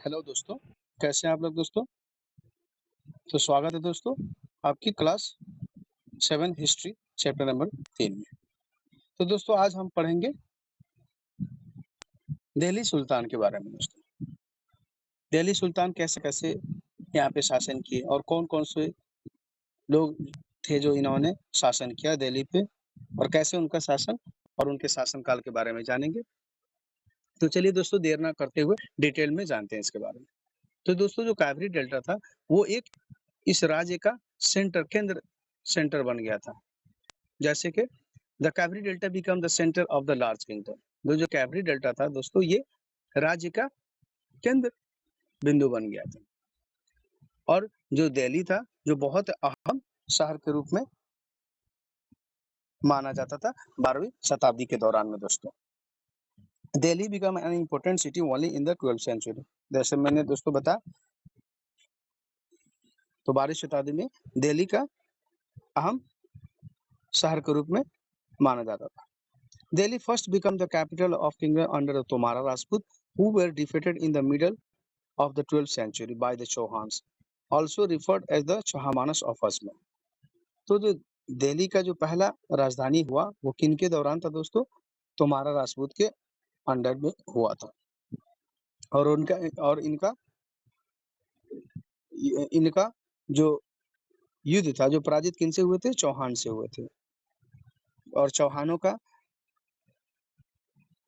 Hello दोस्तों, कैसे हैं आप लोग दोस्तों? तो स्वागत है दोस्तों आपकी क्लास 7 हिस्ट्री चैप्टर नंबर 3 में। तो दोस्तों आज हम पढ़ेंगे दिल्ली सुल्तान के बारे में दोस्तों। दिल्ली सुल्तान कैसे-कैसे यहाँ पे शासन किए और कौन-कौन से लोग थे जो इन्होंने शासन किया दिल्ली पे और कैसे उनका शासन और उनके शासनकाल के बारे में जानेंगे। तो चलिए दोस्तों देर ना करते हुए डिटेल में जानते हैं इसके बारे में। तो दोस्तों जो कावेरी डेल्टा था वो एक इस राज्य का केंद्र सेंटर बन गया था। जैसे कि the Kaveri delta become the centre of the large kingdom. जो कावेरी डेल्टा था दोस्तों ये राज्य का केंद्र बिंदु बन गया था और जो दिल्ली था जो बहुत अहम शहर के रूप में माना जाता था 12वीं शताब्दी के दौरान में दोस्तों। Delhi become an important city only in the 12th century. जैसे मैंने दोस्तों बताया तो 12वीं शताब्दी में दिल्ली का अहम शहर के रूप में माना जाता था। Delhi first became the capital of kingdom under the Tomara Rajput, who were defeated in the middle of the 12th century by the Chauhans, also referred as the Chahamanas of Ajmer। तो जो दिल्ली का जो पहला राजधानी हुआ वो किनके दौरान था दोस्तों? तोमारा राजपूत के अंडर में हुआ था और इनका इनका जो युद्ध था जो पराजित किनसे हुए थे? चौहान से हुए थे और चौहानों का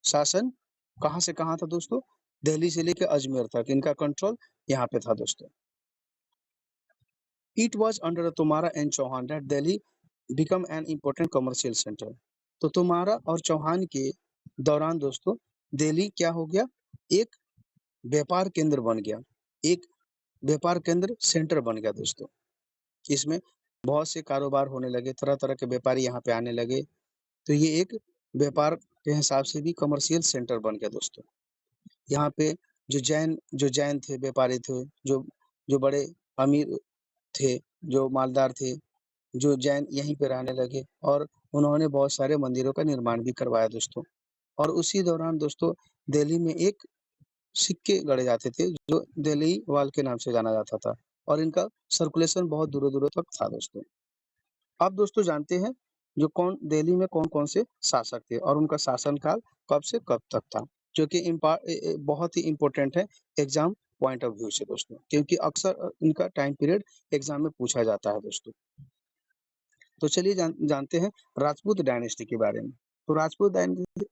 शासन कहाँ से कहाँ था दोस्तों? दिल्ली से लेकर अजमेर तक इनका कंट्रोल यहाँ पे था दोस्तों। It was under the Tomara and Chauhan that Delhi become an important commercial center। तो तोमारा और चौहान के दौरान दोस्तों दिल्ली क्या हो गया? एक व्यापार केंद्र बन गया, एक व्यापार केंद्र सेंटर बन गया दोस्तों। इसमें बहुत से कारोबार होने लगे, तरह-तरह के व्यापारी यहाँ पे आने लगे, तो ये एक व्यापार के हिसाब से भी कमर्शियल सेंटर बन गया दोस्तों। यहाँ पे जो जैन थे, व्यापारी थे, जो बड़े अमीर थे, जो मालदार थे, जो जैन यहीं पे रहने लगे और उन्होंने बहुत सारे मंदिरों का निर्माण भी करवाया दोस्तों। और उसी दौरान दोस्तों दिल्ली में एक सिक्के गढ़े जाते थे जो दिल्ली वाल के नाम से जाना जाता था और इनका सर्कुलेशन बहुत दूरों-दूरों तक था दोस्तों। अब दोस्तों जानते हैं दिल्ली में कौन-कौन से शासक थे और उनका शासनकाल कब से कब तक था, जो कि बहुत ही इम्पोर्टेंट है एग्ज़ाम पॉइंट ऑफ व्यू से दोस्तों, क्योंकि अक्सर इनका टाइम पीरियड एग्ज़ाम में पूछा जाता है दोस्तों। तो चलिए जानते हैं राजपूत डायनेस्टी के बारे में। तो राजपूत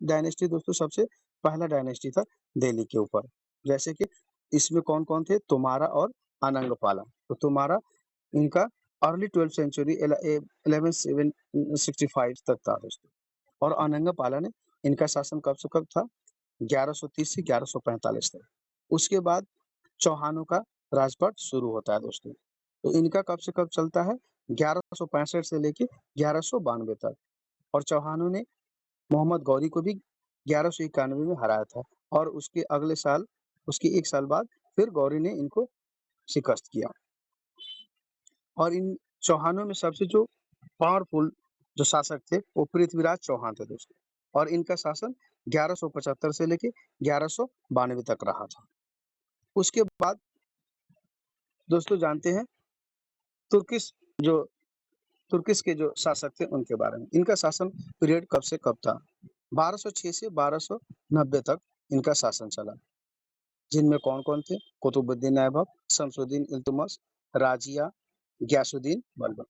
डायनेस्टी दोस्तों सबसे पहला डायनेस्टी था दिल्ली के ऊपर। जैसे कि इसमें कौन-कौन थे? तोमारा और अनंगपाला। तो तोमारा इनका अर्ली 12th सेंचुरी 1165 तक था दोस्तों और अनंगपाला ने इनका शासन कब से कब था? 1130 से 1145 तक। उसके बाद चौहानों का राजपाट शुरू होता है दोस्तों। तो इनका कब से कब चलता है? 1165 से लेके 1192 तक और चौहानों ने मोहम्मद गौरी को भी 1191 में हराया था और उसके अगले साल उसके 1 साल बाद फिर गौरी ने इनको शिकस्त किया। और इन चौहानों में सबसे जो पावरफुल जो शासक थे वो पृथ्वीराज चौहान थे दोस्तों और इनका शासन 1175 से लेके 1192 तक रहा था। उसके बाद दोस्तों जानते हैं तुर्किश जो तुर्किश के जो शासक थे उनके बारे में। इनका शासन पीरियड कब से कब था? 1206 से 1290 तक इनका शासन चला, जिनमें कौन-कौन थे? कुतुबुद्दीन ऐबक, शमसुद्दीन इल्तुतमिश, राजिया, गियासुद्दीन बलबन।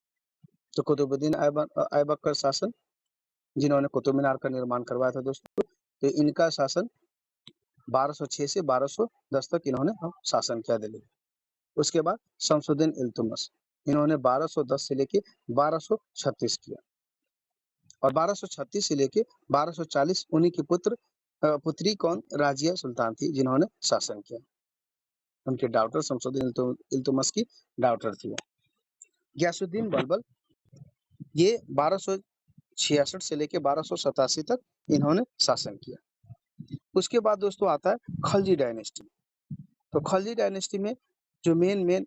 तो कुतुबुद्दीन ऐबक का शासन जिन्होंने कुतुब मीनार का निर्माण करवाया था दोस्तों, तो इनका शासन 1206 से 1210 तक इन्होंने शासन किया दिल्ली। उसके बाद शमसुद्दीन इल्तुतमिश इन्होंने 1210 से लेके 1236 किया और 1236 से लेके 1240 उन्हीं की पुत्री कौन? राजिया सुल्तान थी जिन्होंने शासन किया। उनके डॉटर शमसुद्दीन इल्तुतमिश की डॉटर थी वो। गियासुद्दीन बलबन ये 1266 से लेके 1287 तक इन्होंने शासन किया। उसके बाद दोस्तों आता है खलजी डायनेस्टी। तो खलजी डायनेस्टी में जो मेन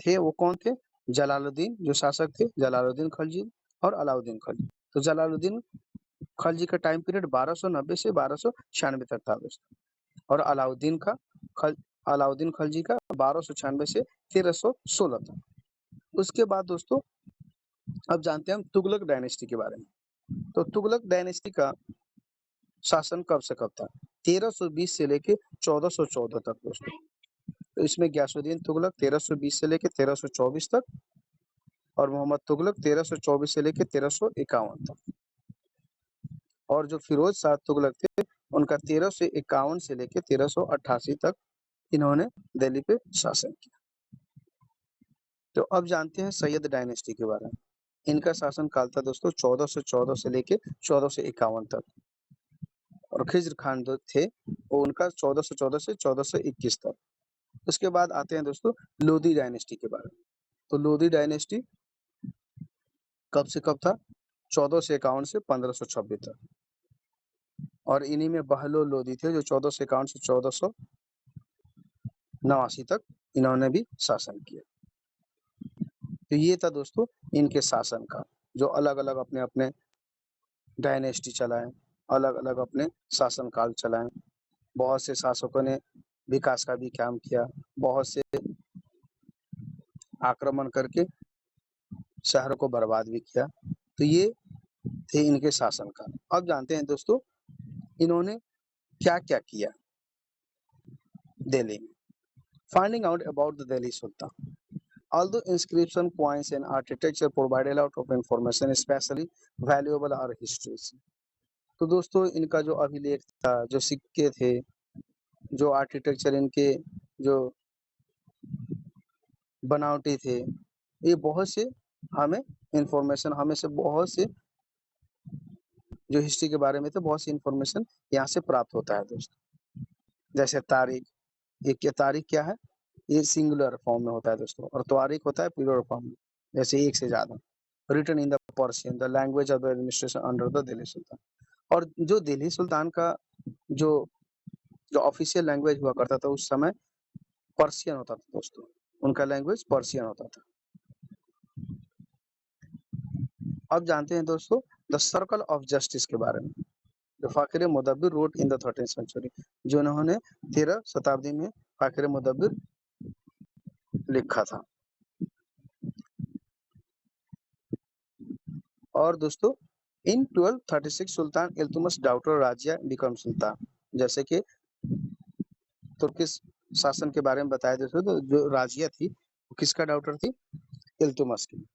थे वो कौन थे? जलालुद्दीन जो शासक थे, जलालुद्दीन खलजी और अलाउद्दीन खलजी। तो जलालुद्दीन खलजी का टाइम पीरियड 1290 से 1296 तक था दोस्तों और अलाउद्दीन का अलाउद्दीन खिलजी का 1296 से 1316 तक। उसके बाद दोस्तों अब जानते हैं हम तुगलक डायनेस्टी के बारे में। तो तुगलक डायनेस्टी का शासन कब से कब था? 1320 से लेके 1414 तक दोस्तों। तो इसमें गयासुद्दीन तुगलक 1320 से लेके 1324 तक और मोहम्मद तुगलक 1324 से लेके 1351 तक। और जो फिरोज शाह तुगलक थे उनका 1351 से लेके 1388 तक इन्होंने दिल्ली पे शासन किया। तो अब जानते हैं सैयद डायनेस्टी के बारे में। इनका शासन काल था दोस्तों 1414 से लेके 1451 तक। और खिज्र खान जो थे वो उनका 1414 से 1421 तक। उसके बाद आते हैं दोस्तों लोधी डायनेस्टी के बारे में। तो लोधी डायनेस्टी कब से कब था? 1451 से 1526 तक। और इन्हीं में बहलोल लोधी थे जो 1451 से 1489 तक इन्होंने भी शासन किया। तो ये था दोस्तों इनके शासन का, जो अलग अलग अपने अपने डायनेस्टी चलाए, अलग अलग अपने शासन काल चलाए। बहुत से शासकों ने विकास का भी काम किया, बहुत से आक्रमण करके शहरों को बर्बाद भी किया। तो ये थे इनके शासन काल। अब जानते हैं दोस्तों इन्होंने क्या क्या किया दिल्ली में। Finding out about the Delhi Sultan. Although inscription, coins and architecture provide a lot of information, especially valuable are histories. तो दोस्तों इनका जो अभिलेख था, जो सिक्के थे, जो आर्किटेक्चर इनके जो बनावटी थे, ये बहुत से हमें इंफॉर्मेशन, हमें से बहुत से जो हिस्ट्री के बारे में थे बहुत सी इंफॉर्मेशन यहाँ से प्राप्त होता है दोस्तों। जैसे तारीख, ये तारीख क्या है? ये सिंगुलर फॉर्म में होता है दोस्तों, और तारीख होता है प्लूरल फॉर्म में, जैसे एक से ज्यादा। Written in the Persian, the language of the administration under the Delhi sultan. और जो दिल्ली सुल्तान का जो जो ऑफिशियल लैंग्वेज हुआ करता था उस समय पर्शियन होता था दोस्तों, उनका लैंग्वेज पर्शियन होता था। अब जानते हैं दोस्तों द सर्कल ऑफ जस्टिस के बारे में। जो Fakhr Mudabbir wrote in the 13th century, जो उन्होंने 13 शताब्दी में फाकिर मुदब्बिर लिखा था। और दोस्तों इन 1236 सुल्तान इल्तुतमिश डॉटर राजिया बिकम सुल्तान। जैसे कि तुर्किश शासन के बारे में बताया दोस्तों, तो जो राजिया थी वो किसका डॉटर थी? इल्तुतमिश की।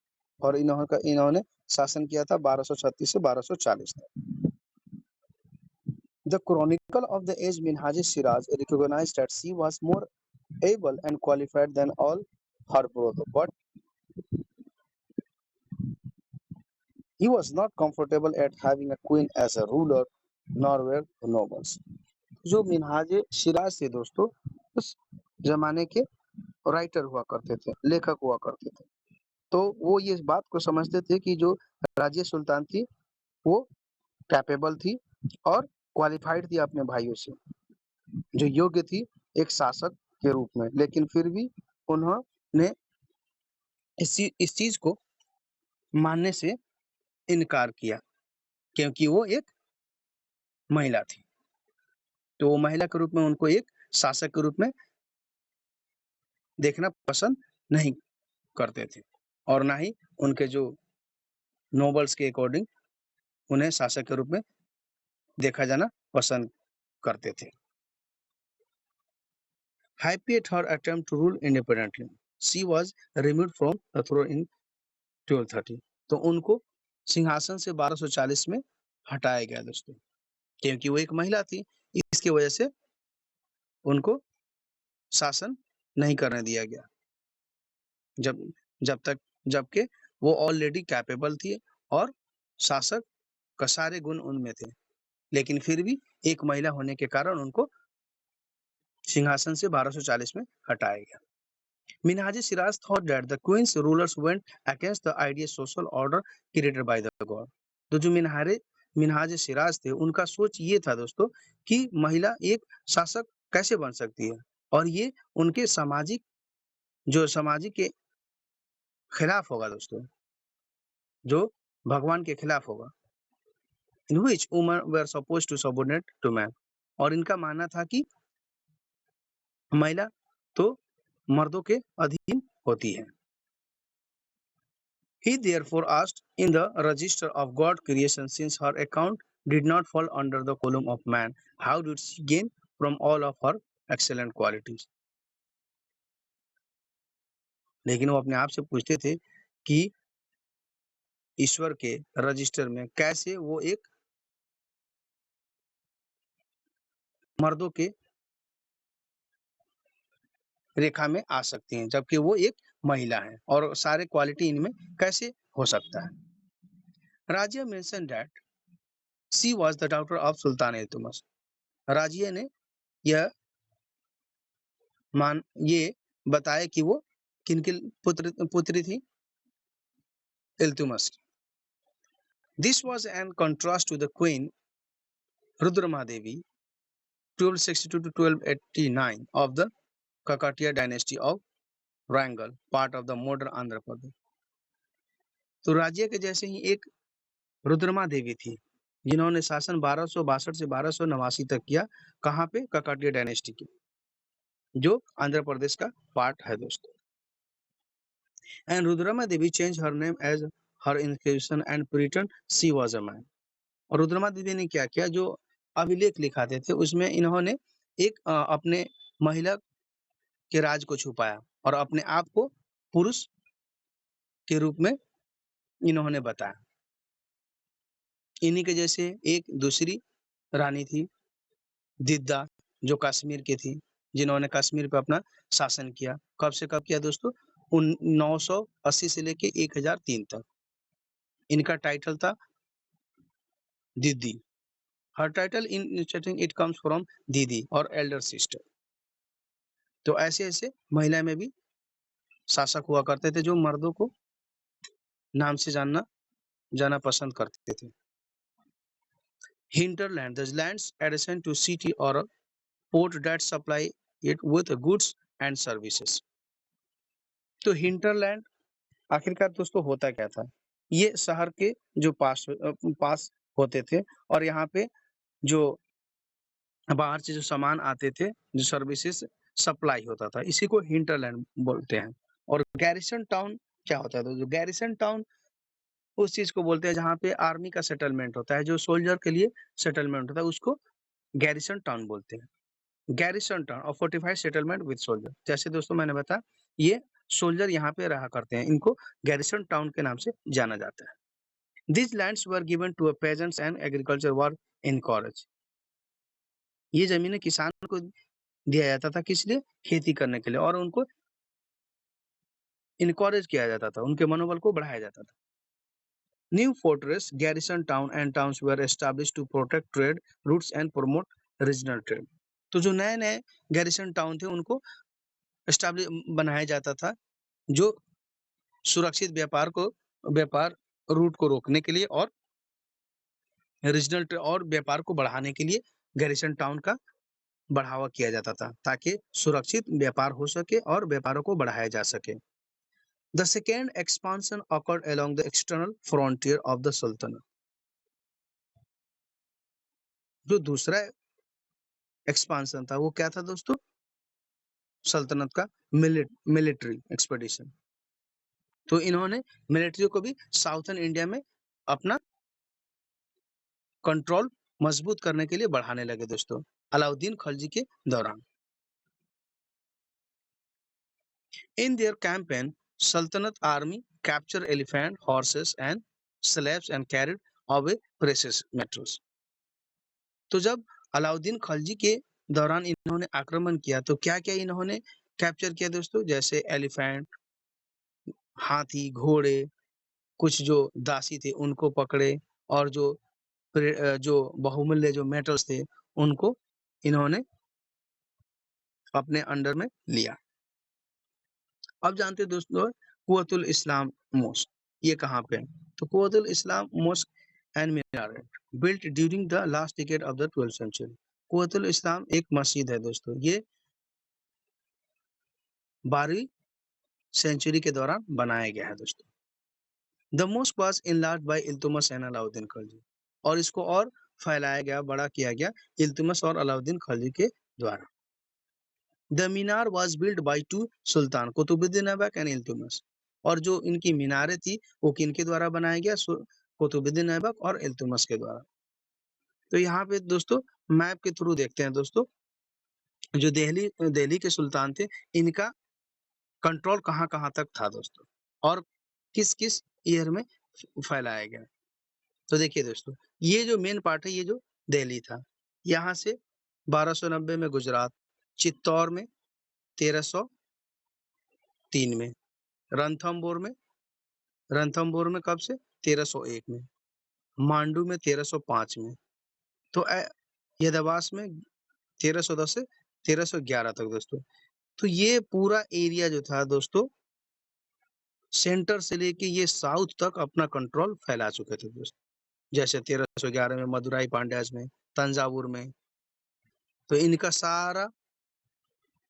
और इन्होंने शासन किया था 1236 से 1240 तक। The Chronicle of the Age Minhaj-e-Shiraz recognized that she was more able and qualified than all her brother, but he was not comfortable at having a queen as a ruler, nor were the nobles. जो मिनहाज शिराज थे दोस्तों, उस जमाने के writer हुआ करते थे, लेखक हुआ करते थे। तो वो ये बात को समझते थे कि जो राजिया सुल्तान थी वो कैपेबल थी और क्वालिफाइड थी अपने भाइयों से, जो योग्य थी एक शासक के रूप में। लेकिन फिर भी उन्होंने इस चीज को मानने से इनकार किया, क्योंकि वो एक महिला थी। तो वो महिला के रूप में उनको एक शासक के रूप में देखना पसंद नहीं करते थे, और ना ही उनके जो नोबल्स के अकॉर्डिंग उन्हें शासक के रूप में देखा जाना पसंद करते थे। Happy at her attempt to rule independently, she was removed from the throne in 1230. तो उनको सिंहासन से 1240 में हटाया गया दोस्तों, क्योंकि वो एक महिला थी। इसकी वजह से उनको शासन नहीं करने दिया गया, जबकि वो ऑलरेडी कैपेबल थी और शासक का सारे गुण उनमें थे, लेकिन फिर भी एक महिला होने के कारण उनको सिंहासन से 1240 में हटाया गया। Minhaj-e-Shiraz thought that the queen's rulers went against the ideal social order created by the god. तो जो मिनहाज-ए-शिराज थे उनका सोच ये था दोस्तों कि महिला एक शासक कैसे बन सकती है, और ये उनके सामाजिक के खिलाफ होगा दोस्तों, जो भगवान के खिलाफ होगा। In which women were supposed to subordinate to man. और इनका मानना था कि महिला तो मर्दों के अधीन होती है। He therefore asked in the register of God creation, since her account did not fall under the column of man, how did she gain from all of her excellent qualities? लेकिन वो अपने आप से पूछते थे कि ईश्वर के रजिस्टर में कैसे वो एक मर्दों के रेखा में आ सकती हैं, जबकि वो एक महिला है, और सारे क्वालिटी इनमें कैसे हो सकता है। Raziya mention that she was the daughter of sultan Iltutmish. Raziya ने यह ये बताया कि वो किनकी पुत्री थी? Iltutmish. This was an contrast to the queen Rudramadevi 1262 to 1289 of the Kakatiya dynasty of Wrangle, part of the modern Andhra Pradesh। तो राज्य के जैसे ही एक रुद्रमा देवी थी, जिन्होंने शासन 1262 से 1289 तक किया। कहाँ पे? ककाटिया डायनेस्टी की, जो आंध्र प्रदेश का पार्ट है दोस्तों। And Rudrama Devi change her name as her inscription and pretend she was a man. और रुद्रमा देवी ने क्या किया? जो अभिलेख लिखाते थे उसमें इन्होंने एक अपने महिला के राज को छुपाया और अपने आप को पुरुष के रूप में इन्होंने बताया। इन्हीं के जैसे एक दूसरी रानी थी दिद्दा, जो कश्मीर की थी, जिन्होंने कश्मीर पे अपना शासन किया। कब से कब किया दोस्तों? 980 से लेके 1003 तक। इनका टाइटल था दीदी। Her title in starting it comes from दीदी और एल्डर सिस्टर। तो ऐसे-ऐसे महिला में भी शासक हुआ करते थे जो मर्दों को नाम से जाना पसंद करते थे। Hinterland, the lands adjacent to city or a port that supply it with goods and services। तो हिंटरलैंड आखिरकार दोस्तों होता क्या था? ये शहर के जो पास होते थे और यहाँ पे जो बाहर से जो सामान आते थे, जो सर्विसेज सप्लाई होता था, इसी को हिंटरलैंड बोलते हैं। और गैरिसन टाउन क्या होता है? तो जो गैरिसन टाउन उस चीज को बोलते हैं जहाँ पे आर्मी का सेटलमेंट होता है, जो सोल्जर के लिए सेटलमेंट होता है, उसको गैरिसन टाउन बोलते हैं। गैरिसन टाउन और फोर्टिफाइड सेटलमेंट विद सोल्जर। जैसे दोस्तों मैंने बताया, ये सोल्जर यहाँ पे रहा करते हैं, इनको गैरिसन टाउन के नाम से जाना जाता है। These lands were given to peasants and agriculture were encouraged। ये जमीनें किसान को दिया जाता था, किस लिए? खेती करने के लिए, और उनको इनकरेज किया जाता था, उनके मनोबल को बढ़ाया जाता था। New fortress, garrison town and towns were established to protect trade routes and promote regional trade. तो जो नए-नए गैरिसन टाउन थे उनको बनाया जाता था, जो सुरक्षित व्यापार रूट को रोकने के लिए और रीजनल और व्यापार को बढ़ाने के लिए गैरिसन टाउन का बढ़ावा किया जाता था, ताकि सुरक्षित व्यापार हो सके और व्यापारों को बढ़ाया जा सके। The second expansion occurred along the external frontier of the sultanate. जो दूसरा एक्सपांशन था वो क्या था दोस्तों? सल्तनत का मिलिट्री एक्सपेडिशन। तो इन्होंने मिलिट्री को भी साउथर्न इंडिया में अपना कंट्रोल मजबूत करने के लिए बढ़ाने लगे दोस्तों, अलाउद्दीन खिलजी के दौरान। In their campaign, Sultanate army captured elephant, horses and slaves and carried away precious metals। तो जब अलाउद्दीन खिलजी के दौरान इन्होंने आक्रमण किया तो क्या-क्या इन्होंने कैप्चर किया दोस्तों? जैसे एलिफेंट, हाथी, घोड़े, कुछ जो दासी थे उनको पकड़े, और जो बहुमूल्य जो मेटल्स थे उनको इन्होंने अपने अंडर में लिया। अब जानते हैं दोस्तों कुव्वतुल इस्लाम मॉस्क, ये कहाँ पे है? तो Quwwatul Islam mosque and minaret built during the last decade of the 12th century। Quwwatul Islam एक मस्जिद है दोस्तों, ये 12वीं सेंचुरी के दौरान बनाया गया है दोस्तों। The mosque was enlarged by Iltutmish and Alauddin Khilji, और इसको और फैलाया गया, बड़ा किया गया इल्तुतमिश और अलाउद्दीन खिलजी के द्वारा। The minar was built by two sultan Qutbuddin Aibak and Iltutmish. और जो इनकी मीनारें थी वो किनके द्वारा बनाया गया? कुतुबुद्दीन ऐबक और इल्तुतमिश के द्वारा। तो यहाँ पे दोस्तों मैप के थ्रू देखते हैं दोस्तों, जो दिल्ली के सुल्तान थे, इनका कंट्रोल कहाँ-कहाँ तक था दोस्तों, और किस-किस ईयर में फैलाया गया। तो देखिए दोस्तों, ये जो मेन पार्ट है, ये जो दिल्ली था, यहाँ से 1290 में गुजरात, चित्तौड़ में 1303 में, रणथंभौर में कब से? 1301 में, मांडू में 1305 में, तो यदवास में 1310 से 1311 तक दोस्तों। तो ये पूरा एरिया जो था दोस्तों, सेंटर से लेके ये साउथ तक अपना कंट्रोल फैला चुके थे दोस्तों। जैसे 1311 में मदुराई पांड्याज में, तंजावुर में, तो इनका सारा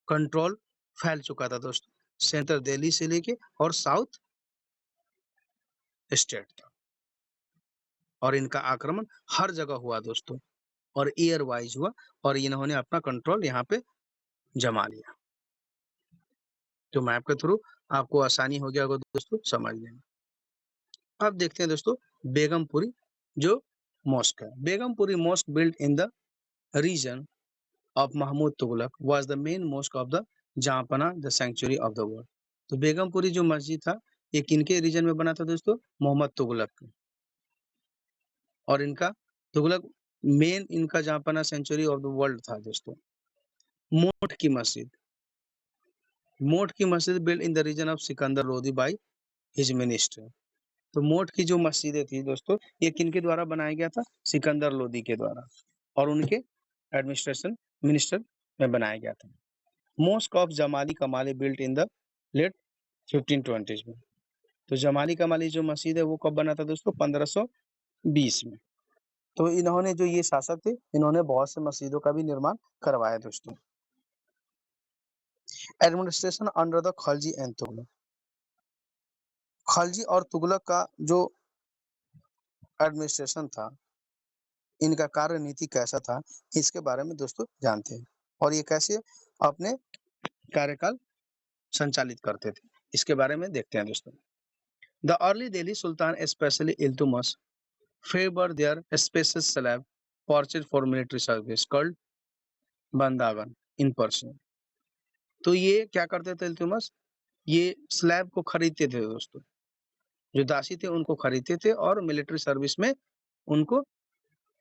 कंट्रोल फैल चुका था दोस्तों, सेंट्रल दिल्ली से लेके और साउथ स्टेट तक। और इनका आक्रमण हर जगह हुआ दोस्तों, और ईयर वाइज हुआ, और इन्होंने अपना कंट्रोल यहाँ पे जमा लिया। तो मैप के थ्रू आपको आसानी हो गया होगा दोस्तों समझने में। अब देखते हैं दोस्तों बेगमपुरी जो मॉस्क है। Begumpuri mosque built in the reign of Mahmud Tughlaq was the main mosque of the Jahanpana, the sanctuary of the world। तो बेगमपुरी जो मस्जिद था, ये किनके रीजन में बना था दोस्तों? मोहम्मद तुगलक के। और इनका तुगलक मेन इनका Jahanpanah century of the world था दोस्तों। Moth ki Masjid build in the reign of Sikandar Lodi by his minister. तो मोठ की जो मस्जिदें थी दोस्तों, ये किनके द्वारा बनाया गया था? सिकंदर लोदी के द्वारा, और उनके एडमिनिस्ट्रेशन मिनिस्टर में बनाया गया था। मॉस्क ऑफ जमाली कमाली built in the late 1520s में। तो जमाली कमाली जो मस्जिद है वो कब बना था दोस्तों? 1520 में। तो इन्होंने जो ये शासक थे, इन्होंने बहुत से मस्जिदों का भी निर्माण करवाया दोस्तों। Administration under the Khalji and Tughlaq. Khalji और तुगलक का जो एडमिनिस्ट्रेशन था, इनका कार्य नीति कैसा था, इसके बारे में दोस्तों जानते हैं, और ये कैसे अपने कार्यकाल संचालित करते थे, इसके बारे में देखते हैं दोस्तों। The early Delhi Sultan, especially Iltutmish, favored their spacious slab purchased for military service called बंदावन in Persian। तो ये क्या करते थे इल्तुतमिश? ये स्लैब को खरीदते थे दोस्तों, जो दासी थे उनको खरीदते थे और मिलिट्री सर्विस में उनको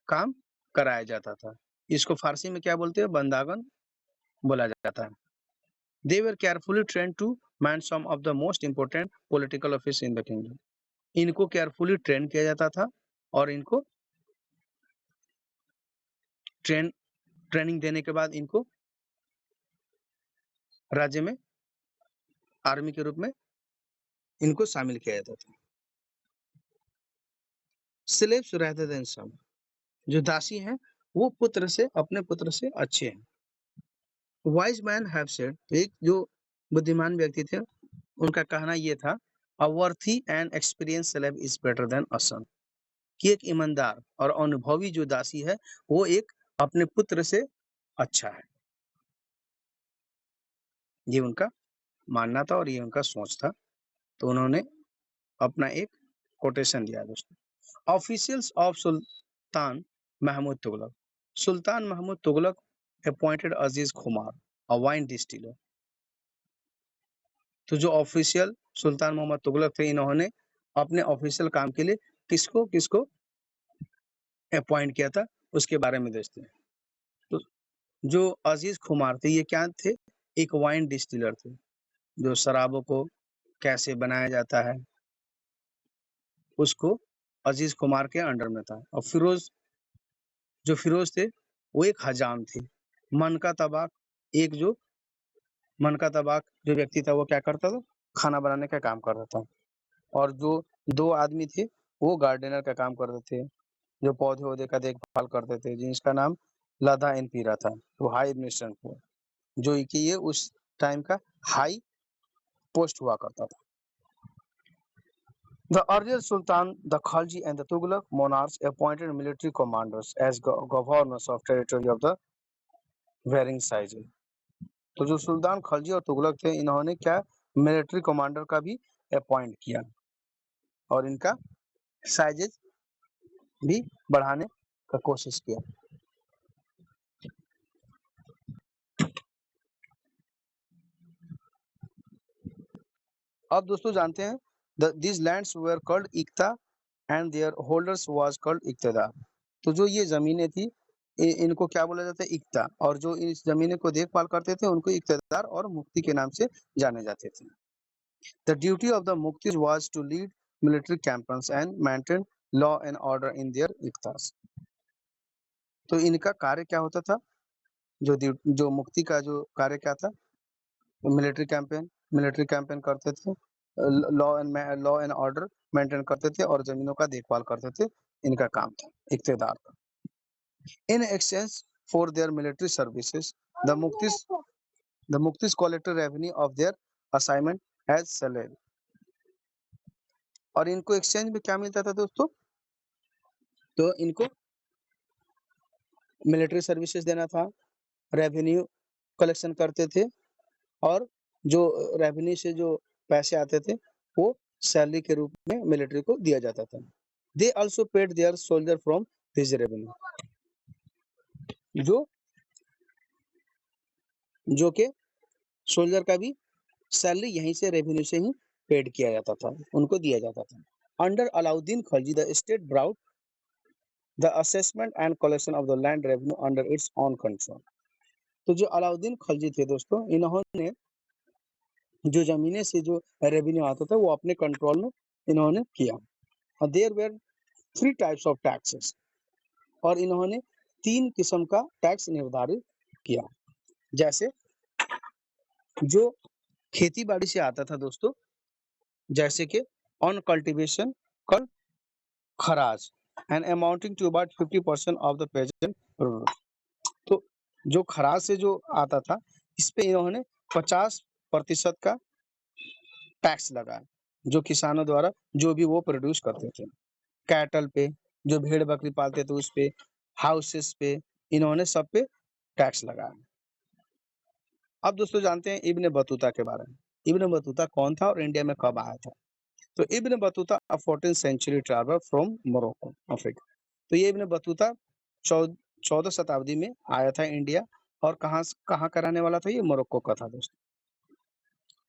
काम कराया जाता था। इसको फारसी में क्या बोलते हैं? बंदावन बोला जाता है। They were carefully trained to man some of the most important political office in the kingdom। इनको केयरफुली ट्रेन किया जाता था, और इनको ट्रेनिंग देने के बाद इनको राज्य में आर्मी के रूप में इनको शामिल किया जाता था। स्लेव्स रेदर देन सन। जो दासी हैं वो अपने पुत्र से अच्छे हैं। वाइज मैन हैव सेड, एक जो बुद्धिमान व्यक्ति थे उनका कहना ये था, a worthy and experience slave is better than a son. कि एक ईमानदार और अनुभवी जो दासी है वो एक अपने पुत्र से अच्छा है। ये उनका मानना था और ये उनका सोच था। तो उन्होंने अपना एक कोटेशन दिया दोस्तों। Officials of sultan Mahmud Tughlaq. Sultan Mahmud Tughlaq appointed Aziz Khumar, a wine distiller. तो जो ऑफिशियल सुल्तान मोहम्मद तुगलक थे, इन्होंने अपने ऑफिशियल काम के लिए किसको किसको अपॉइंट किया था, उसके बारे में देखते हैं। तो जो अजीज खुमार थे, ये क्या थे? एक वाइन डिस्टिलर थे, जो शराबों को कैसे बनाया जाता है उसको अजीज कुमार के अंडर में था। और फिरोज थे वो एक हजाम थे। मन का तबाक जो व्यक्ति था वो क्या करता था? खाना बनाने का काम करता था। और जो दो आदमी थे वो गार्डनर का काम करते थे, जो पौधे वौधे का देखभाल करते थे, जिसका नाम लदा इन पीरा था। तो हाई एडमिनिस्ट्रेशन, जो कि ये उस टाइम का हाई पोस्ट हुआ करता था। The earlier Sultan, the Khalji and the Tughlaq monarchs appointed military commanders as governors of territory of the varying sizes। तो जो सुल्तान खलजी और तुगलक थे, इन्होंने क्या मिलिट्री कमांडर का भी अपॉइंट किया और इनका साइजेज भी बढ़ाने का कोशिश किया। अब दोस्तों जानते हैं these lands were called इक्ता and their holders was called इक्तेदार। तो जो ये जमीनें थी इनको क्या बोला जाता है, इक्ता, और जो इस जमीने को देखभाल करते थे उनको इक्तेदार और मुफ्ती के नाम से जाने जाते थे। The duty of the muftis was to lead military campaigns and maintain law and order in their इक्तास। तो इनका कार्य क्या होता था, जो मुफ्ती का जो कार्य क्या था, मिलिट्री कैंपेन करते थे, लॉ एंड ऑर्डर मेंटेन करते थे और जमीनों का देखभाल करते थे। इनका काम था इक्तेदार का। In exchange for their military services the muqtis collected revenue of their assignment as salary. और इनको एक्सचेंज में क्या मिलता था दोस्तों, तो इनको मिलिट्री सर्विसेज देना था, रेवेन्यू कलेक्शन करते थे और जो रेवेन्यू से जो पैसे आते थे वो सैलरी के रूप में मिलिट्री को दिया जाता था। They also paid their soldier from this revenue. जो के सोल्जर का भी सैलरी यहीं से रेवेन्यू से ही पेड किया जाता था, उनको दिया जाता था। Under Alauddin Khilji the state brought the assessment and collection of the land revenue under its own control. तो जो अलाउद्दीन खिलजी थे दोस्तों, इन्होंने जो जमीने से जो रेवेन्यू आता था वो अपने कंट्रोल में इन्होंने किया। There were 3 types of taxes, और इन्होंने 3 किस्म का टैक्स निर्धारित किया। जैसे जो खेती बाड़ी से आता था दोस्तों, जैसे कि on cultivation called kharaj and amounting to about 50% of the present produce. तो जो खराज से जो आता था, इस पे इन्होंने 50% का टैक्स लगाया, जो किसानों द्वारा जो भी वो प्रोड्यूस करते थे। कैटल पे, जो भेड़ बकरी पालते थे उस पे, हाउसेस पे, इन्होंने सब पे टैक्स लगाया। अब दोस्तों जानते हैं इब्न बतूता के बारे में। इब्न बतूता कौन था और इंडिया में कब आया था? तो Ibn Battuta 14th century traveller from Morocco, Africa. तो ये इब्न बतूता 14 शताब्दी में आया था इंडिया, और कहाँ का रहने वाला था, ये मोरक्को का था दोस्तों।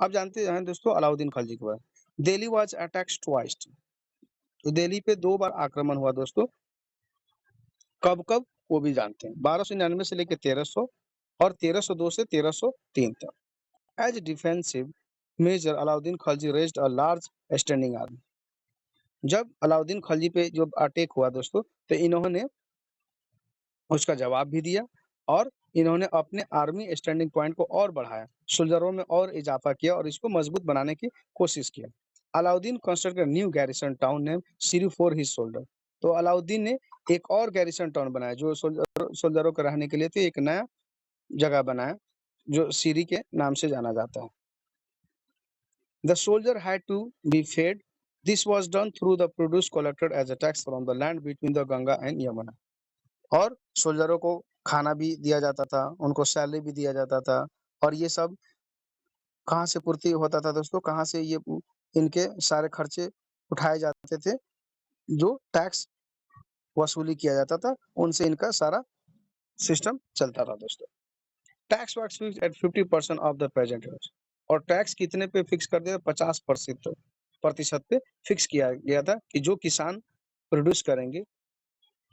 अब जानते हैं दोस्तों अलाउद्दीन खिलजी के बारे में। Delhi was attacked twice. तो दिल्ली पे 2 बार आक्रमण हुआ दोस्तों। कब वो भी जानते हैं। 1299 से लेकर 1300 और 1302 से 1303 तक। As defensive measure Alauddin Khilji raised a large standing army. जब अलाउद्दीन खिलजी पे जो अटैक हुआ दोस्तों, तो इन्होंने उसका जवाब भी दिया और इन्होंने अपने आर्मी स्टैंडिंग पॉइंट को और बढ़ाया, सोल्जरों में और इजाफा किया और इसको मजबूत बनाने की कोशिश किया। Alauddin constructed new garrison town name Siri for his soldier. तो अलाउद्दीन ने एक और गैरिसन टाउन बनाया जो सोल्जरों के रहने के लिए, तो एक नया जगह बनाया जो सिरी के नाम से जाना जाता है। The soldier had to be fed. This was done through the produce collected as a tax from the land between the Ganga and Yamuna. और सोल्जरों को खाना भी दिया जाता था, उनको सैलरी भी दिया जाता था, और ये सब कहाँ से पूर्ति होता था दोस्तों, कहाँ से ये इनके सारे खर्चे उठाए जाते थे, जो टैक्स वसूली किया जाता था उनसे इनका सारा सिस्टम चलता था दोस्तों। Tax was fixed at 50% of the present rate. और टैक्स कितने पे फिक्स कर दिया? 50% पे फिक्स किया गया था कि जो किसान प्रोड्यूस करेंगे,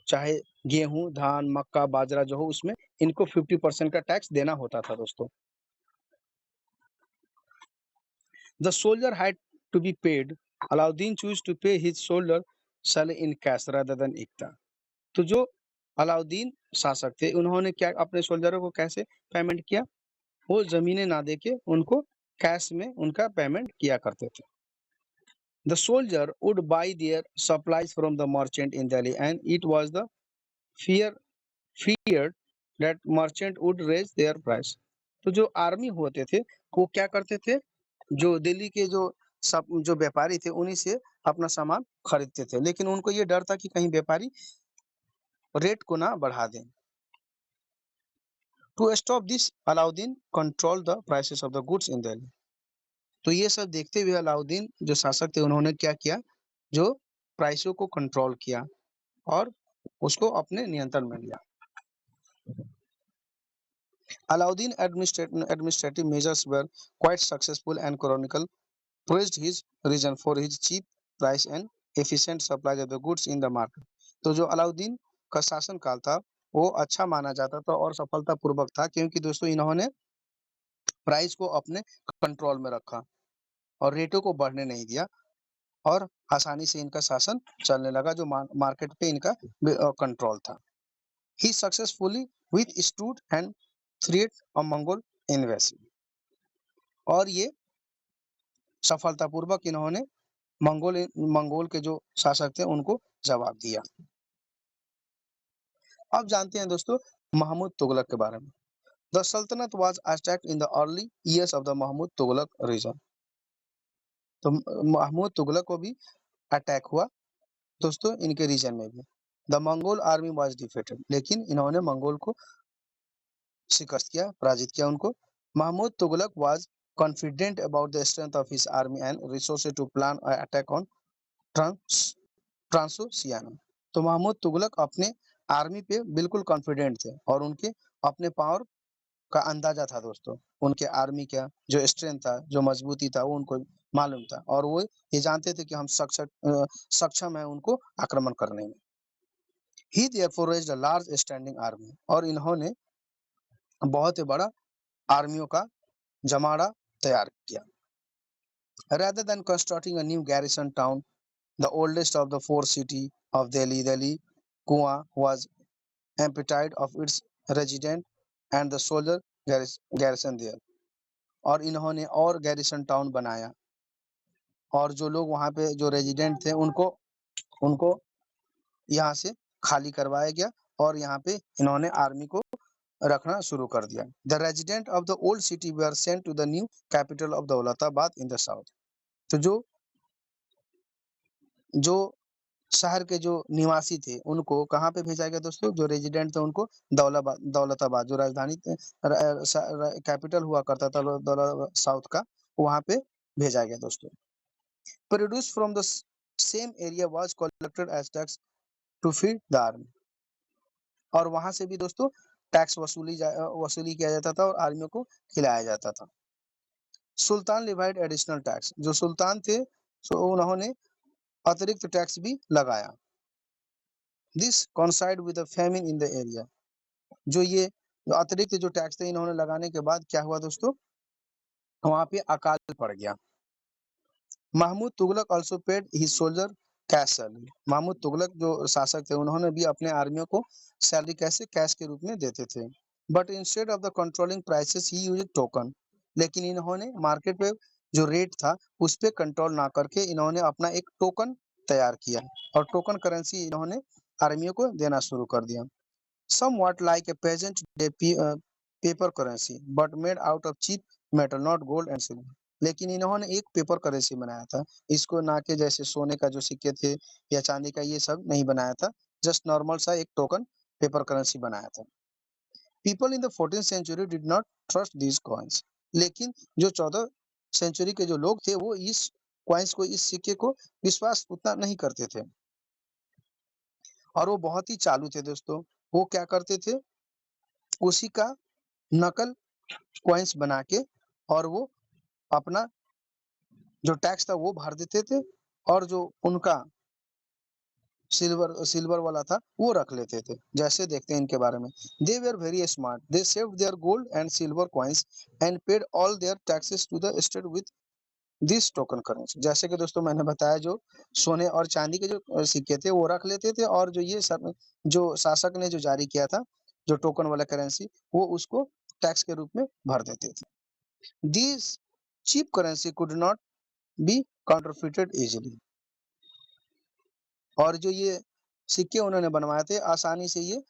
चाहे गेहूं, धान, मक्का, बाजरा जो हो, उसमें इनको 50% का टैक्स देना होता था दोस्तों। The soldier had to be paid. Alauddin choose to pay his soldier salary in cash rather than iqta. तो जो अलाउद्दीन शासक थे, उन्होंने क्या अपने सोल्जरों को कैसे पेमेंट किया? वो जमीनें ना देके उनको कैश में उनका पेमेंट किया करते थे। The soldier would buy their supplies from the merchant in Delhi, and it was the feared that merchant would raise their price. तो जो आर्मी होते थे वो क्या करते थे? जो दिल्ली के जो व्यापारी थे उन्हीं से अपना सामान खरीदते थे, लेकिन उनको ये डर था कि कहीं व्यापारी रेट को ना बढ़ा दें। To stop this Alauddin control the prices of the goods in Delhi. तो ये सब देखते हुए अलाउद्दीन जो शासक थे उन्होंने क्या किया, जो प्राइसों को कंट्रोल किया और उसको अपने नियंत्रण में लिया। Alauddin administrative measures were quite successful and Chronicle praised his region for his cheap price and efficient supply of the goods in the market। तो जो अलाउद्दीन का शासन काल था वो अच्छा माना जाता था और सफलतापूर्वक था, क्योंकि दोस्तों इन्होंने प्राइस को अपने कंट्रोल में रखा और रेटों को बढ़ने नहीं दिया और आसानी से इनका शासन चलने लगा, जो मार्केट पे इनका कंट्रोल था। He successfully withstood and threat a Mongol invasion। और ये सफलतापूर्वक इन्होंने मंगोल के जो शासक थे उनको जवाब दिया। अब जानते हैं दोस्तों महमूद तुगलक के बारे में। The sultanate was attacked in the early years of the Mahmud Tughlaq reign. तो महमूद तुगलक को भी अटैक हुआ दोस्तों इनके रीजन में भी। The Mongol army was defeated, लेकिन इन्होंने मंगोल को शिकस्त किया, पराजित किया उनको। Mahmud Tughlaq was confident about the strength of his army and resources to plan an attack on ट्रांसोसियाना। तो महमूद तुगलक अपने आर्मी पे बिल्कुल कॉन्फिडेंट थे और उनके अपने पावर का अंदाजा था दोस्तों। उनके आर्मी का जो स्ट्रेंथ था, जो मजबूती था, वो उनको मालूम था और वो ये जानते थे कि हम सक्षम है उनको आक्रमण करने में। ही therefore raised a large standing army, और इन्होंने बहुत ही बड़ा आर्मियों का जमाड़ा तैयार किया। Rather than constructing a new garrison town, the oldest of the four cities of Delhi, Kuan was emptied of its resident and the soldier garrison there। और इन्होंने और गैरिसन टाउन बनाया और जो लोग वहाँ पे जो रेजिडेंट थे उनको उनको यहाँ से खाली करवाया गया और यहाँ पे इन्होंने आर्मी को रखना शुरू कर दिया। The resident of the old city were sent to the new capital of Daulatabad in the south. तो जो शहर के जो निवासी थे उनको कहाँ पे भेजा गया दोस्तों, जो रेजिडेंट थे उनको दौलताबाद जो राजधानी कैपिटल हुआ करता था साउथ का, वहाँ पे भेजा गया दोस्तों। Produce from the same area was collected as tax to feed the army. और वहां से भी दोस्तों टैक्स वसूली किया जाता था और आर्मियों को खिलाया जाता था। सुल्तान लिवाइड एडिशनल टैक्स, जो सुल्तान थे उन्होंने अतिरिक्त टैक्स भी लगाया। This coincide with the famine in the area. जो ये अतिरिक्त जो टैक्स थे इन्होंने लगाने के बाद क्या हुआ दोस्तों, वहां पे अकाल पड़ गया। Mahmud Tughlaq also paid his soldier cash salary. Mahmud Tughlaq जो शासक थे उन्होंने भी अपने आर्मियों को सैलरी कैसे कैश के रूप में देते थे। But instead of the controlling prices he used token. लेकिन इन्होंने मार्केट पे जो रेट था उस पे कंट्रोल ना करके इन्होंने अपना एक टोकन तैयार किया और टोकन करेंसी इन्होंने आर्मियों को देना शुरू कर दिया। somewhat like a present day paper currency but made out of cheap metal, not gold and silver। लेकिन इन्होंने एक पेपर करेंसी बनाया था, इसको ना के जैसे सोने का जो सिक्के थे या चांदी का ये सब नहीं बनाया था, जस्ट नॉर्मल सा एक टोकन पेपर करेंसी बनाया था। People in the 14th century did not trust these coins. लेकिन जो 14 सेंचुरी के जो लोग थे वो इस कॉइन्स को, इस सिक्के को विश्वास उतना नहीं करते थे और वो बहुत ही चालू थे दोस्तों। वो क्या करते थे, उसी का नकल कॉइन्स बना के और वो अपना जो टैक्स था वो भर देते थे और जो उनका सिल्वर वाला था वो रख लेते थे। जैसे देखते हैं इनके बारे में। They were very smart, they saved their gold and silver coins and paid all their taxes to the state with this token currency. जैसे कि दोस्तों मैंने बताया जो सोने और चांदी के जो सिक्के थे वो रख लेते थे और जो ये सब जो शासक ने जो जारी किया था जो टोकन वाला करेंसी वो उसको टैक्स के रूप में भर देते थे। This cheap currency could not be counterfeited easily. और जो ये सिक्के उन्होंने बनवाए थे आसानी से ये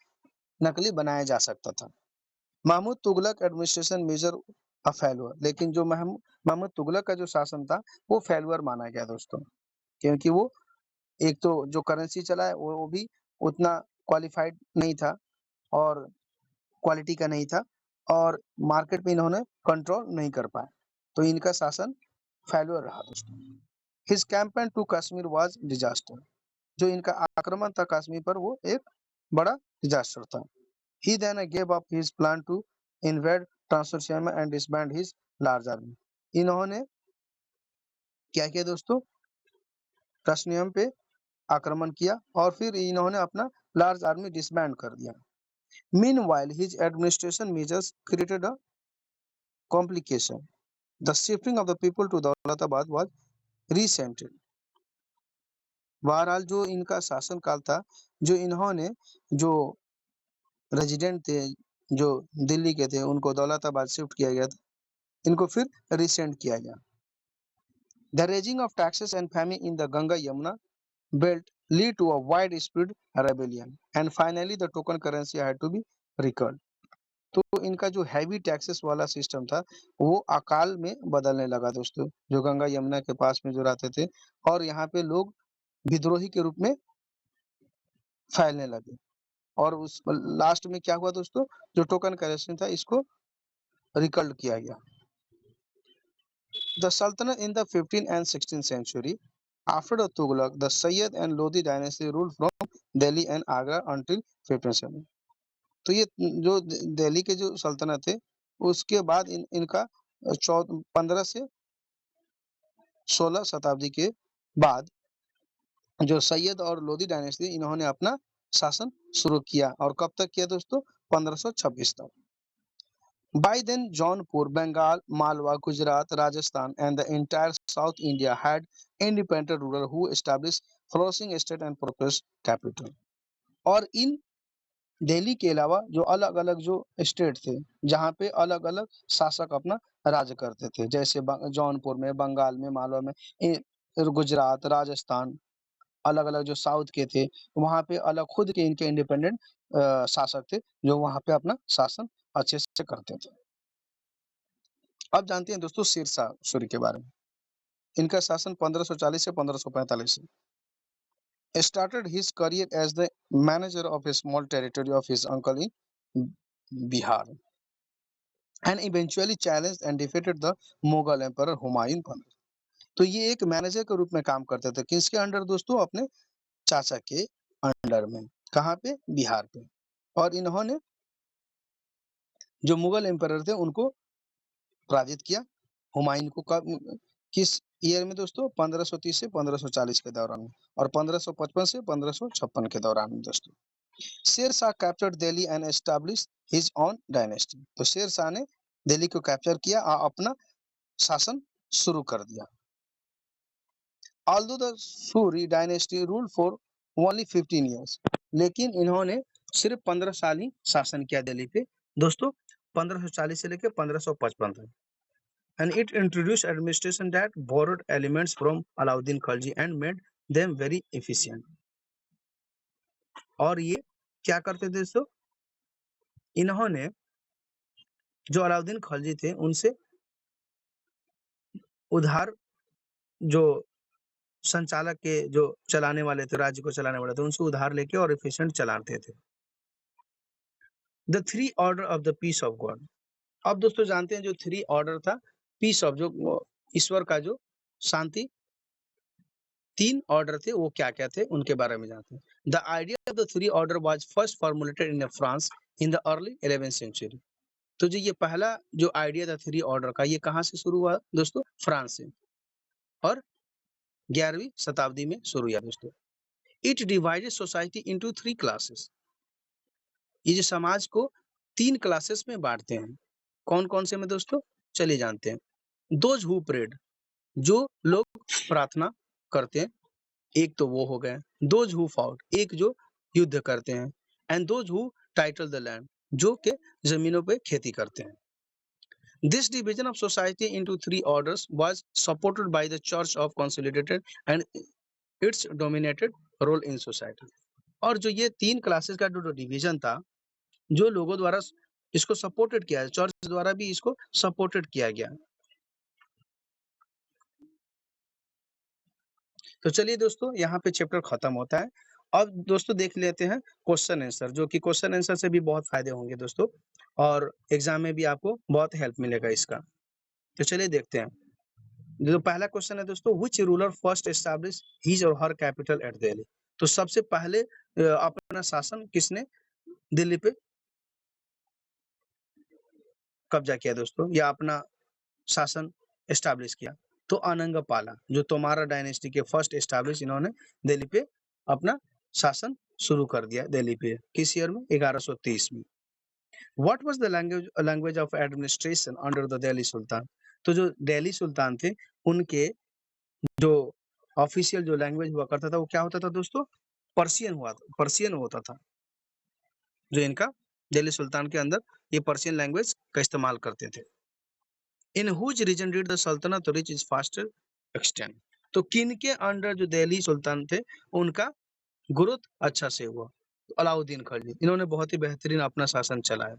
नकली बनाया जा सकता था। महमूद तुगलक एडमिनिस्ट्रेशन मेजर अ फेल्योर। लेकिन जो महमूद तुगलक का जो शासन था वो फेल्योर माना गया दोस्तों, क्योंकि वो एक तो जो करेंसी चला है वो भी उतना क्वालिफाइड नहीं था और क्वालिटी का नहीं था और मार्केट में इन्होंने कंट्रोल नहीं कर पाए, तो इनका शासन फेल्योर रहा दोस्तों। His campaign to Kashmir was disaster, जो इनका आक्रमण था कश्मीर पर वो एक बड़ा डिजास्टर था। He then gave up his plan to invade Transoxiana and disband his large army. इन्होंने क्या किया दोस्तों, ट्रांसोशियम पे आक्रमण किया और फिर इन्होंने अपना लार्ज आर्मी डिसबैंड कर दिया। Meanwhile his administration measures created a complication. The shifting of the people to Daulatabad was resented. बहरहाल जो इनका शासन काल था, जो इन्होंने जो रेजिडेंट थे, जो दिल्ली के थे, उनको दौलताबाद शिफ्ट किया गया था, इनको फिर रिसेंट किया गया। The raising of taxes and famine in the Ganga Yamuna belt lead to a widespread rebellion and finally the token currency had to be recalled. तो इनका जो हैवी टैक्सेस वाला सिस्टम था वो अकाल में बदलने लगा दोस्तों, जो गंगा यमुना के पास में जो रहते थे, और यहाँ पे लोग विद्रोही के रूप में फैलने लगे। और उस लास्ट में क्या हुआ दोस्तों, जो टोकन करेंसी था इसको रिकल्ड किया गया। द सल्तनत in the 15th and 16th century after the Tughlaq, the Sayyid and Lodi dynasty ruled from Delhi and Agra until 1570। तो ये जो दिल्ली के जो सल्तनत थे उसके बाद इनका 15 से 16 शताब्दी के बाद जो सैयद और लोधी डायनेस्टी इन्होंने अपना शासन शुरू किया, और कब तक किया दोस्तों, 1526 तक। By then Jaunpur, Bengal, Malwa, Gujarat, Rajasthan and the entire South India had independent ruler who established flourishing state and prosperous capital। और इन दिल्ली के अलावा जो अलग-अलग जो स्टेट थे, जहाँ पे अलग-अलग शासक अपना राज्य करते थे, जैसे जौनपुर में, बंगाल में, मालवा में, गुजरात, राजस्थान, अलग-अलग जो साउथ के थे, वहाँ पे अलग खुद के इनके इंडिपेंडेंट शासक थे, जो वहाँ पे अपना शासन अच्छे से करते थे। अब जानते हैं दोस्तों शेरशाह सूरी के बारे में। इनका शासन 1540 से 1545 है। Started his career as the manager of a small territory of his uncle in Bihar and eventually challenged and defeated the Mughal emperor Humayun Khan। तो ये एक मैनेजर के रूप में काम करते थे, किसके अंडर दोस्तों, अपने चाचा के अंडर में। कहाँ पे, बिहार पे। और इन्होंने जो मुगल एम्परर थे उनको पराजित किया। हुमायूं को कब, किस ईयर में दोस्तों, 1530 से 1540 के दौरान में, और 1555 से 1556 के दौरान में दोस्तों। Sher Shah captured Delhi and establish his own dynasty. तो शेर शाह ने दिल्ली को कैप्चर किया और अपना शासन शुरू कर दिया। Although the Suri dynasty ruled for only 15 years, लेकिन इन्होंने सिर्फ 15 साल ही शासन किया दिल्ली पे दोस्तों, 1540 से लेकर 1555 तक। And it introduced administration that borrowed elements from Alauddin Khilji and made them very efficient। और ये क्या करते थे दोस्तों, इन्होंने जो अलाउद्दीन खिलजी थे उनसे उधार, जो संचालक के जो चलाने वाले थे, राज्य को चलाने वाले थे, उनसे उधार लेके और एफिशिएंट चलाते थे। The three order of the peace of God. अब दोस्तों जानते हैं जो थ्री ऑर्डर था पीस ऑफ, जो ईश्वर का जो शांति, तीन ऑर्डर थे वो क्या क्या थे उनके बारे में जानते हैं। The idea of the three order was first formulated in France in the early 11th century. तो जो ये पहला जो आइडिया था थ्री ऑर्डर का, ये कहाँ से शुरू हुआ दोस्तों, फ्रांस से, और 11वीं शताब्दी में शुरू हुआ दोस्तों। It divided society into three classes. ये जो समाज को तीन क्लासेस में बांटते हैं, कौन कौन से में दोस्तों, चलिए जानते हैं। दोज हु प्रेड, जो लोग प्रार्थना करते हैं, एक तो वो हो गए। दोज हु फाउट, एक जो युद्ध करते हैं। And those who title the land, जो के जमीनों पे खेती करते हैं। This division of society into three orders was supported by the Church of Consolidated and its dominated role in society। और जो ये तीन क्लासेस का जो डिवीजन था, जो लोगों द्वारा इसको सपोर्टेड किया है, चर्च द्वारा भी इसको सपोर्टेड किया गया। तो चलिए दोस्तों यहाँ पे चैप्टर खत्म होता है अब दोस्तों देख लेते हैं क्वेश्चन आंसर, जो कि क्वेश्चन आंसर से भी बहुत फायदे होंगे दोस्तों, और एग्जाम में भी आपको बहुत हेल्प मिलेगा इसका। तो चलिए देखते हैं। जो पहला क्वेश्चन है दोस्तों, which ruler first establish his और हर कैपिटल एट दिल्ली? तो सबसे पहले अपना शासन किसने दिल्ली पे कब्जा किया दोस्तों, या अपना शासन एस्टैब्लिश किया? तो अनंगपाला, जो तोमारा डायनेस्टी के फर्स्ट एस्टैब्लिश इन्होंने दिल्ली पे अपना शासन शुरू कर दिया दिल्ली पे। किस ईयर में? 1130 में। What was the language of administration under the Delhi sultan? तो जो दिल्ली सुल्तान थे, उनके जो ऑफिशियल जो लैंग्वेज हुआ करता था वो क्या होता था दोस्तों? पर्शियन होता था। जो इनका दिल्ली सुल्तान के अंदर ये पर्शियन लैंग्वेज का इस्तेमाल करते थे। In whose reign did the sultanate reach its faster extent? तो किन के अंडर जो दिल्ली सुल्तान थे उनका ग्रोथ अच्छा से हुआ? तो अलाउद्दीन खिलजी, इन्होंने बहुत ही बेहतरीन अपना शासन चलाया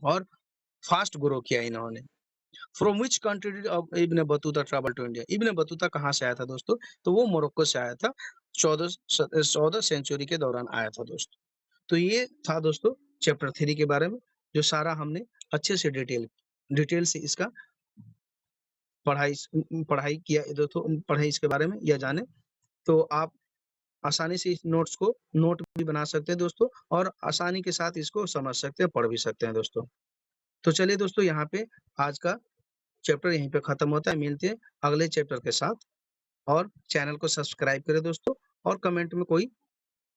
और फास्ट ग्रो किया इन्होंने। From which country did Ibn Battuta travel to India? Ibn Battuta कहाँ से आया था दोस्तों? तो वो मोरक्को से आया था, 14 सेंचुरी के दौरान आया था दोस्तों। तो ये था दोस्तों चैप्टर 3 के बारे में, जो सारा हमने अच्छे से डिटेल से इसका पढ़ाई पढ़ाई किया दोस्तों, पढ़ाई इसके बारे में या जाने, तो आप आसानी से इस नोट्स को नोट भी बना सकते हैं दोस्तों, और आसानी के साथ इसको समझ सकते हैं, पढ़ भी सकते हैं दोस्तों। तो चलिए दोस्तों, यहाँ पे आज का चैप्टर यहीं पे खत्म होता है। मिलते हैं अगले चैप्टर के साथ, और चैनल को सब्सक्राइब करें दोस्तों, और कमेंट में कोई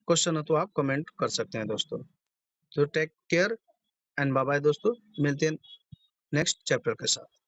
क्वेश्चन हो तो आप कमेंट कर सकते हैं दोस्तों। तो take care and bye bye दोस्तों, मिलते हैं नेक्स्ट चैप्टर के साथ।